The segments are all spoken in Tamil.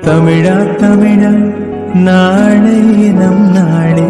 தமிழா தமிழா நாளை நம் நாளே.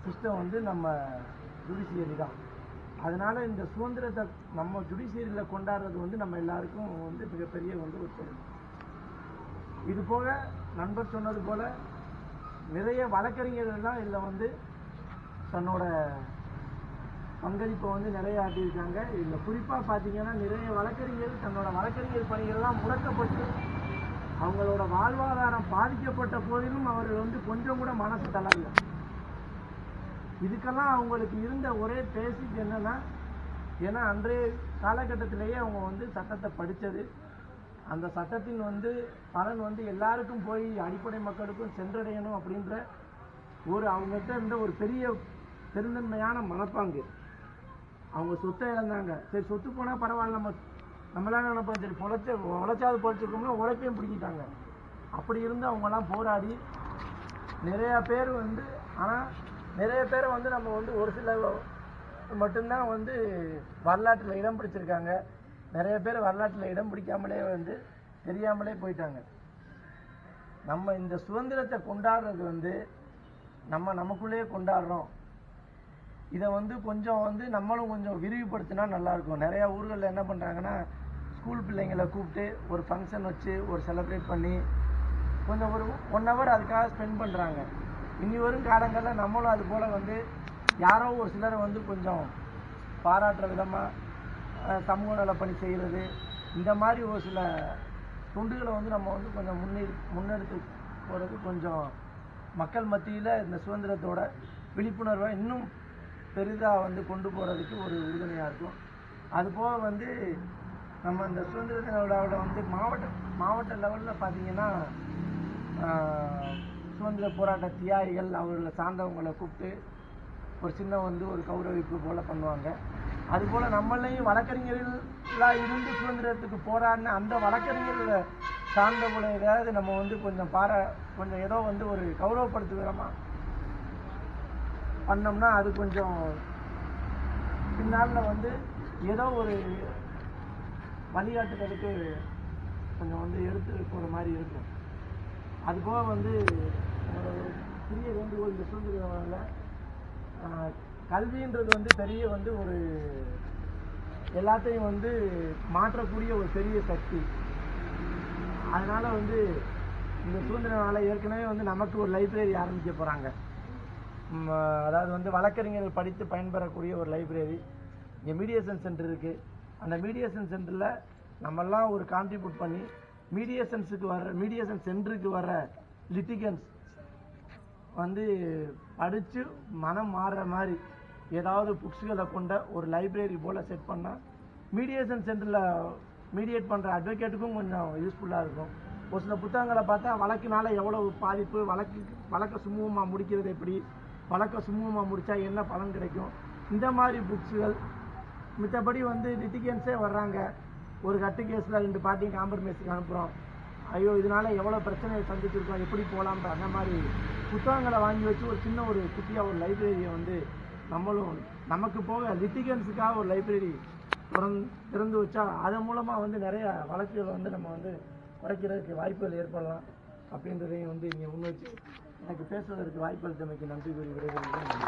சிஸ்டம் வந்து நம்ம ஜுடிஷியரி தான். அதனால் இந்த சுதந்திரத்தை நம்ம ஜுடிஷியரியில் கொண்டாடுறது வந்து நம்ம எல்லாருக்கும் வந்து மிகப்பெரிய வந்து ஒரு பெருமை. இது போக நண்பர் சொன்னது போல் நிறைய வழக்கறிஞர்கள்லாம் இதில் வந்து தன்னோட பங்களிப்பை வந்து நிறைய ஆட்டியிருக்காங்க. இதில் குறிப்பாக பார்த்தீங்கன்னா நிறைய வழக்கறிஞர்கள் தன்னோட வழக்கறிஞர் பணிகள்லாம் முடக்கப்பட்டு அவங்களோட வாழ்வாதாரம் பாதிக்கப்பட்ட போதிலும் அவர்கள் வந்து கொஞ்சம் கூட மனசு தளரல. இதுக்கெல்லாம் அவங்களுக்கு இருந்த ஒரே பேசிக் என்னன்னா, ஏன்னா அன்றைய காலகட்டத்திலேயே அவங்க வந்து சட்டத்தை படித்தது, அந்த சட்டத்தின் வந்து பலன் வந்து எல்லாருக்கும் போய் அடிப்படை மக்களுக்கும் சென்றடையணும் அப்படின்ற ஒரு அவங்ககிட்ட இருந்த ஒரு பெரிய பெருந்தன்மையான மனப்பாங்கு. அவங்க சொத்தை இழந்தாங்க, சரி சொத்து போனால் பரவாயில்ல, நம்மளால நினைப்போம், சரி உழைச்சாது பொழைச்சிருக்கோம்னா உழைப்பையும் பிடிக்கிட்டாங்க. அப்படி இருந்து அவங்கெல்லாம் போராடி நிறையா பேர் வந்து, ஆனால் நிறைய பேரை வந்து நம்ம வந்து ஒரு சில மட்டும்தான் வந்து வரலாற்றில் இடம் பிடிச்சிருக்காங்க. நிறைய பேர் வரலாற்றில் இடம் பிடிக்காமலே வந்து தெரியாமலே போயிட்டாங்க. நம்ம இந்த சுதந்திரத்தை கொண்டாடுறது வந்து நமக்குள்ளேயே கொண்டாடுறோம். இதை வந்து கொஞ்சம் வந்து நம்மளும் கொஞ்சம் விரிவுபடுத்தினா நல்லாயிருக்கும். நிறையா ஊர்களில் என்ன பண்ணுறாங்கன்னா, ஸ்கூல் பிள்ளைங்களை கூப்பிட்டு ஒரு ஃபங்க்ஷன் வச்சு ஒரு செலிப்ரேட் பண்ணி கொஞ்சம் ஒரு 1 hour அதுக்காக ஸ்பெண்ட் பண்ணுறாங்க. இனி வரும் காலங்களில் நம்மளும் அது போல் வந்து யாரோ ஒரு சிலரை வந்து கொஞ்சம் பாராட்டுற விதமாக சமூக நல பணி செய்கிறது, இந்த மாதிரி ஒரு சில தொண்டுகளை வந்து நம்ம வந்து கொஞ்சம் முன்னெடுத்து போகிறது கொஞ்சம் மக்கள் மத்தியில் இந்த சுதந்திரத்தோட விழிப்புணர்வை இன்னும் பெரிதாக வந்து கொண்டு போகிறதுக்கு ஒரு உறுதுணையாக இருக்கும். அதுபோக வந்து நம்ம இந்த சுதந்திர தின விழாவில் வந்து மாவட்ட லெவலில் பார்த்திங்கன்னா சுதந்திர போராட்ட தியாகிகள் அவர்களை சார்ந்தவங்களை கூப்பிட்டு ஒரு சின்ன வந்து ஒரு கௌரவிப்பு போல் பண்ணுவாங்க. அதுபோல் நம்மளையும் வழக்கறிஞர்களாக இருந்து சுதந்திரத்துக்கு போராடின அந்த வழக்கறிஞர்களை சார்ந்தவங்களை ஏதாவது நம்ம வந்து கொஞ்சம் ஏதோ வந்து ஒரு கௌரவப்படுத்துகிறோமா பண்ணோம்னா அது கொஞ்சம் பின்னால் வந்து ஏதோ ஒரு வழிகாட்டுதலுக்கு கொஞ்சம் வந்து எடுத்து போகிற மாதிரி இருக்கும். அதுபோக வந்து பெரிய வேண்டுகோள் இந்த சுதந்திர கல்வின்றது வந்து பெரிய வந்து ஒரு எல்லாத்தையும் வந்து மாற்றக்கூடிய ஒரு பெரிய சக்தி. அதனால் வந்து இந்த சுதந்திர நாளில் ஏற்கனவே வந்து நமக்கு ஒரு லைப்ரரி ஆரம்பிக்க போகிறாங்க. அதாவது வந்து வழக்கறிஞர்கள் படித்து பயன்பெறக்கூடிய ஒரு லைப்ரரி. இங்கே மீடியேஷன் சென்டர் இருக்குது. அந்த மீடியேஷன் சென்டரில் நம்மெல்லாம் ஒரு கான்ட்ரிபியூட் பண்ணி மீடியேஷன் சென்டருக்கு வர லிட்டிகன்ஸ் வந்து படித்து மனம் மாறுற மாதிரி ஏதாவது புக்ஸுகளை கொண்ட ஒரு லைப்ரரி போல் செட் பண்ணால் மீடியேஷன் சென்டரில் மீடியேட் பண்ணுற அட்வொகேட்டுக்கும் கொஞ்சம் யூஸ்ஃபுல்லாக இருக்கும். ஒரு சில புத்தகங்களை பார்த்தா வழக்கினால எவ்வளவு பாதிப்பு, வழக்கை சுமூகமாக முடிக்கிறது எப்படி, வழக்கை சுமூகமாக முடித்தா என்ன பலன் கிடைக்கும், இந்த மாதிரி புக்ஸுகள். மித்தபடி வந்து லிட்டிகன்ஸே வர்றாங்க, ஒரு கட்டு கேஸில் 2 பார்ட்டியும் காம்ப்ரமைஸுக்கு அனுப்புகிறோம், ஐயோ இதனால் எவ்வளோ பிரச்சனையை சந்திச்சிருக்கோம், எப்படி போகலான்ற அந்த மாதிரி புத்தகங்களை வாங்கி வச்சு ஒரு சின்ன ஒரு குட்டியாக ஒரு லைப்ரரியை வந்து நம்மளும் நமக்கு போக லிட்டிகன்ஸுக்காக ஒரு லைப்ரரி திறந்து வச்சா அதன் மூலமாக வந்து நிறைய வழக்குகளை வந்து நம்ம வந்து குறைக்கிறதுக்கு வாய்ப்புகள் ஏற்படலாம் அப்படின்றதையும் வந்து இங்கே முன்வச்சு எனக்கு பேசுவதற்கு வாய்ப்பு அளித்தமைக்கு நன்றி கூறி விடைபெறுகிறேன்.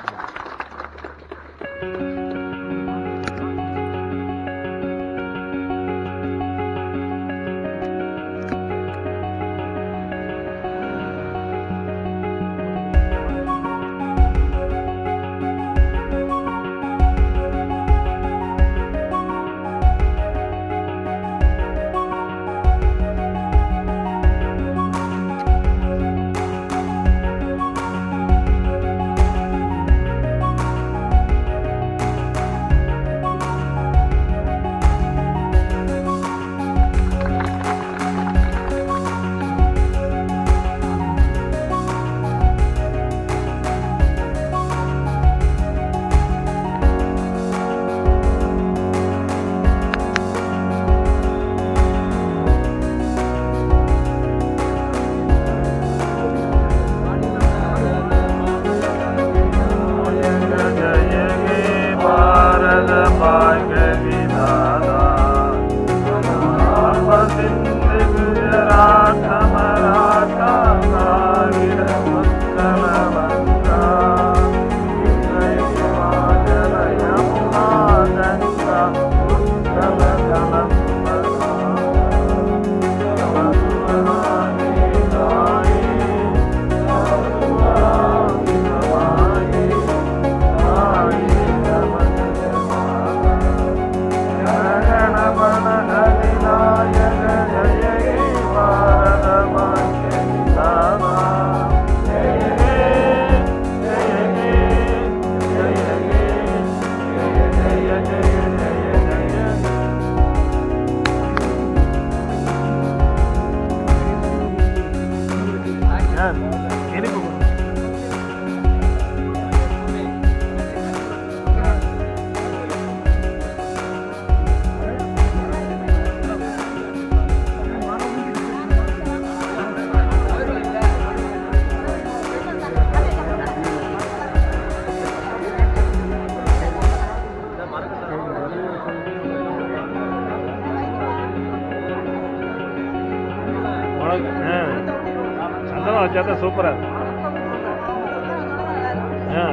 செஞ்சால் தான் சூப்பராக இருக்கும்.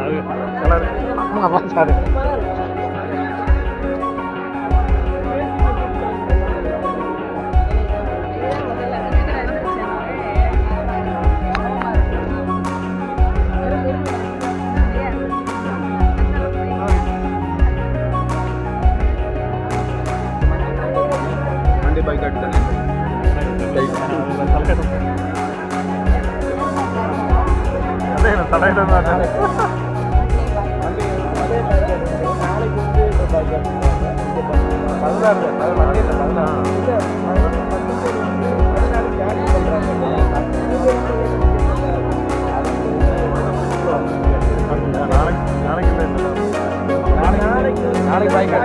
அது கலர் ஆமாம் சார். வண்டி பைக் எடுத்தானே அதே தடையில தான் நாளைக்கு பைக்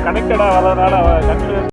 கனெக்டடாக வர்றதுனால கண்டினியூ